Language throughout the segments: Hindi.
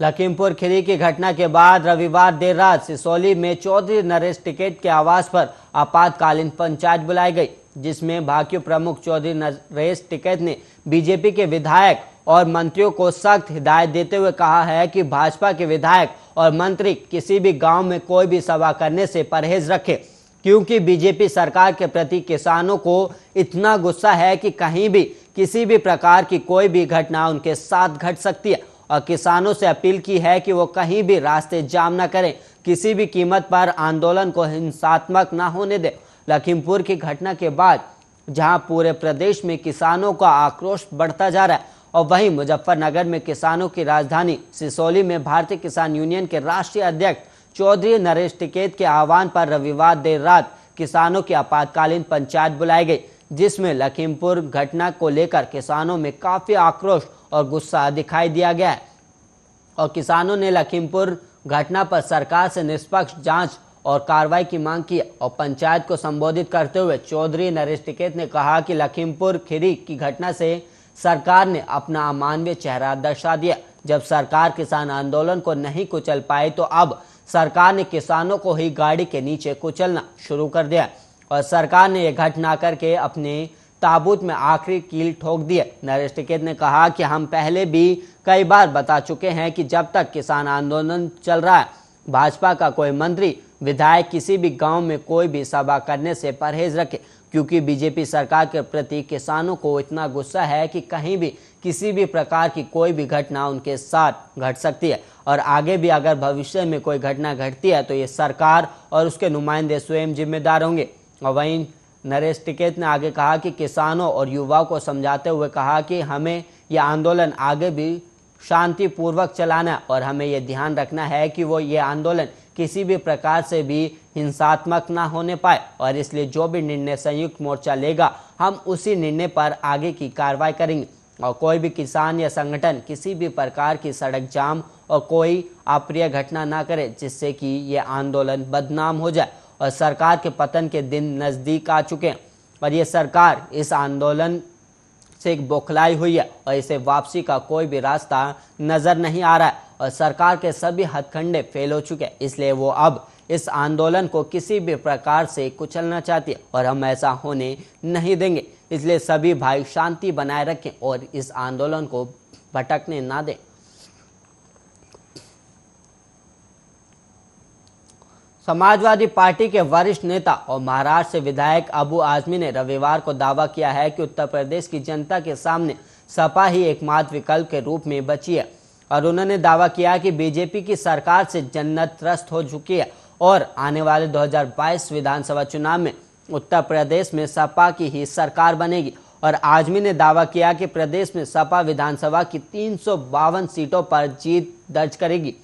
लखीमपुर खीरी की घटना के बाद रविवार देर रात सिसोली में चौधरी नरेश टिकैत के आवास पर आपातकालीन पंचायत बुलाई गई, जिसमें भाकियू प्रमुख चौधरी नरेश टिकैत ने बीजेपी के विधायक और मंत्रियों को सख्त हिदायत देते हुए कहा है कि भाजपा के विधायक और मंत्री किसी भी गांव में कोई भी सभा करने से परहेज रखें, क्योंकि बीजेपी सरकार के प्रति किसानों को इतना गुस्सा है कि कहीं भी किसी भी प्रकार की कोई भी घटना उनके साथ घट सकती है। और किसानों से अपील की है कि वो कहीं भी रास्ते जाम न करें, किसी भी कीमत पर आंदोलन को हिंसात्मक न होने दें। लखीमपुर की घटना के बाद जहां पूरे प्रदेश में किसानों का आक्रोश बढ़ता जा रहा है और वहीं मुजफ्फरनगर में किसानों की राजधानी सिसोली में भारतीय किसान यूनियन के राष्ट्रीय अध्यक्ष चौधरी नरेश टिकैत के आह्वान पर रविवार देर रात किसानों की आपातकालीन पंचायत बुलाई गई, जिसमें लखीमपुर घटना को लेकर किसानों में काफी आक्रोश और गुस्सा दिखाई दिया गया है। और किसानों ने लखीमपुर घटना पर सरकार से निष्पक्ष जांच और कार्रवाई की मांग की और पंचायत को संबोधित करते हुए चौधरी नरेश टिकैत ने कहा कि लखीमपुर खीरी की घटना से सरकार ने अपना अमानवीय चेहरा दर्शा दिया। जब सरकार किसान आंदोलन को नहीं कुचल पाई तो अब सरकार ने किसानों को ही गाड़ी के नीचे कुचलना शुरू कर दिया और सरकार ने यह घटना करके अपने ताबूत में आखिरी कील ठोक दी है। नरेश टिकैत ने कहा कि हम पहले भी कई बार बता चुके हैं कि जब तक किसान आंदोलन चल रहा है, भाजपा का कोई मंत्री विधायक किसी भी गांव में कोई भी सभा करने से परहेज रखे, क्योंकि बीजेपी सरकार के प्रति किसानों को इतना गुस्सा है कि कहीं भी किसी भी प्रकार की कोई भी घटना उनके साथ घट सकती है और आगे भी अगर भविष्य में कोई घटना घटती है तो ये सरकार और उसके नुमाइंदे स्वयं जिम्मेदार होंगे। और वहीं नरेश टिकैत ने आगे कहा कि किसानों और युवाओं को समझाते हुए कहा कि हमें यह आंदोलन आगे भी शांतिपूर्वक चलाना है और हमें यह ध्यान रखना है कि वो ये आंदोलन किसी भी प्रकार से भी हिंसात्मक ना होने पाए और इसलिए जो भी निर्णय संयुक्त मोर्चा लेगा हम उसी निर्णय पर आगे की कार्रवाई करेंगे और कोई भी किसान या संगठन किसी भी प्रकार की सड़क जाम और कोई अप्रिय घटना ना करे जिससे कि ये आंदोलन बदनाम हो जाए और सरकार के पतन के दिन नज़दीक आ चुके हैं और ये सरकार इस आंदोलन से बौखलाई हुई है और इसे वापसी का कोई भी रास्ता नज़र नहीं आ रहा है और सरकार के सभी हथकंडे फेल हो चुके हैं। इसलिए वो अब इस आंदोलन को किसी भी प्रकार से कुचलना चाहती है और हम ऐसा होने नहीं देंगे। इसलिए सभी भाई शांति बनाए रखें और इस आंदोलन को भटकने ना दें। समाजवादी पार्टी के वरिष्ठ नेता और महाराष्ट्र से विधायक अबू आजमी ने रविवार को दावा किया है कि उत्तर प्रदेश की जनता के सामने सपा ही एकमात्र विकल्प के रूप में बची है और उन्होंने दावा किया कि बीजेपी की सरकार से जन्नत त्रस्त हो चुकी है और आने वाले 2022 विधानसभा चुनाव में उत्तर प्रदेश में सपा की ही सरकार बनेगी। और आजमी ने दावा किया कि प्रदेश में सपा विधानसभा की 352 सीटों पर जीत दर्ज करेगी।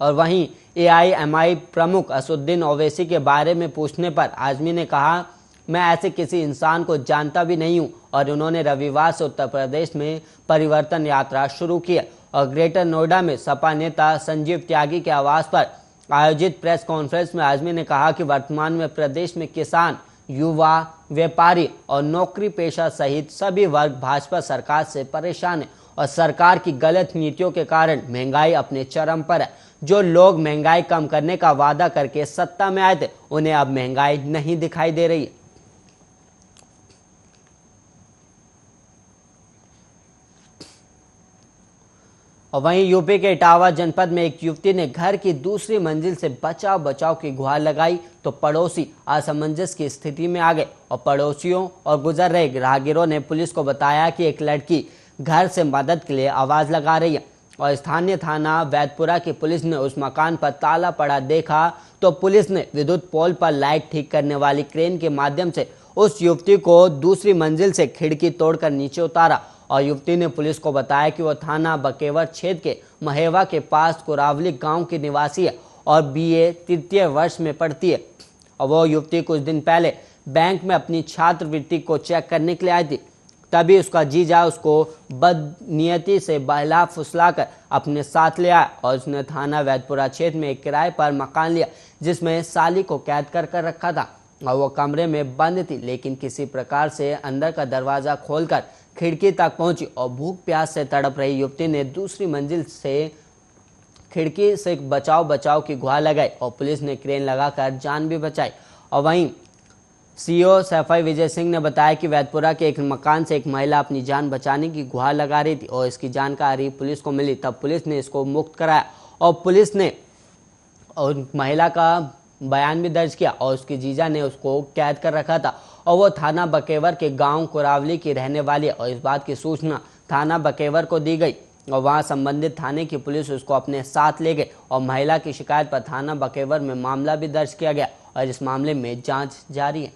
और वहीं एआईएमआई प्रमुख असदुद्दीन ओवैसी के बारे में पूछने पर आजमी ने कहा, मैं ऐसे किसी इंसान को जानता भी नहीं हूं और उन्होंने रविवार से उत्तर प्रदेश में परिवर्तन यात्रा शुरू की है। और ग्रेटर नोएडा में सपा नेता संजीव त्यागी के आवास पर आयोजित प्रेस कॉन्फ्रेंस में आजमी ने कहा कि वर्तमान में प्रदेश में किसान, युवा, व्यापारी और नौकरी पेशा सहित सभी वर्ग भाजपा सरकार से परेशान है और सरकार की गलत नीतियों के कारण महंगाई अपने चरम पर है। जो लोग महंगाई कम करने का वादा करके सत्ता में आए थे उन्हें अब महंगाई नहीं दिखाई दे रही है। और वहीं यूपी के इटावा जनपद में एक युवती ने घर की दूसरी मंजिल से बचाव बचाव की गुहार लगाई तो पड़ोसी असमंजस की स्थिति में आ गए और पड़ोसियों और गुजर रहे राहगीरों ने पुलिस को बताया कि एक लड़की घर से मदद के लिए आवाज लगा रही है और स्थानीय थाना वैदपुरा की पुलिस ने उस मकान पर ताला पड़ा देखा तो पुलिस ने विद्युत पोल पर लाइट ठीक करने वाली क्रेन के माध्यम से उस युवती को दूसरी मंजिल से खिड़की तोड़कर नीचे उतारा और युवती ने पुलिस को बताया कि वो थाना बकेवर क्षेत्र के महेवा के पास कुरावली गांव की निवासी है और बीए तृतीय वर्ष में पढ़ती है और वो युवती कुछ दिन पहले बैंक में अपनी छात्रवृत्ति को चेक करने के लिए आई थी। तभी उसका जीजा उसको बदनीयती से बहला फुसलाकर अपने साथ ले आया और उसने थाना वैदपुरा क्षेत्र में एक किराए पर मकान लिया जिसमें साली को कैद कर रखा था और वो कमरे में बंद थी, लेकिन किसी प्रकार से अंदर का दरवाजा खोलकर खिड़की तक पहुंची और भूख प्यास से तड़प रही युवती ने दूसरी मंजिल से खिड़की से बचाव बचाव की गुहार लगाई और पुलिस ने क्रेन लगाकर जान भी बचाई। और वहीं सीओ सफाई विजय सिंह ने बताया कि वैदपुरा के एक मकान से एक महिला अपनी जान बचाने की गुहार लगा रही थी और इसकी जानकारी पुलिस को मिली, तब पुलिस ने इसको मुक्त कराया और पुलिस ने और महिला का बयान भी दर्ज किया और उसकी जीजा ने उसको कैद कर रखा था और वो थाना बकेवर के गांव कुरावली की रहने वाली है और इस बात की सूचना थाना बकेवर को दी गई और वहां संबंधित थाने की पुलिस उसको अपने साथ ले गई और महिला की शिकायत पर थाना बकेवर में मामला भी दर्ज किया गया और इस मामले में जांच जारी है।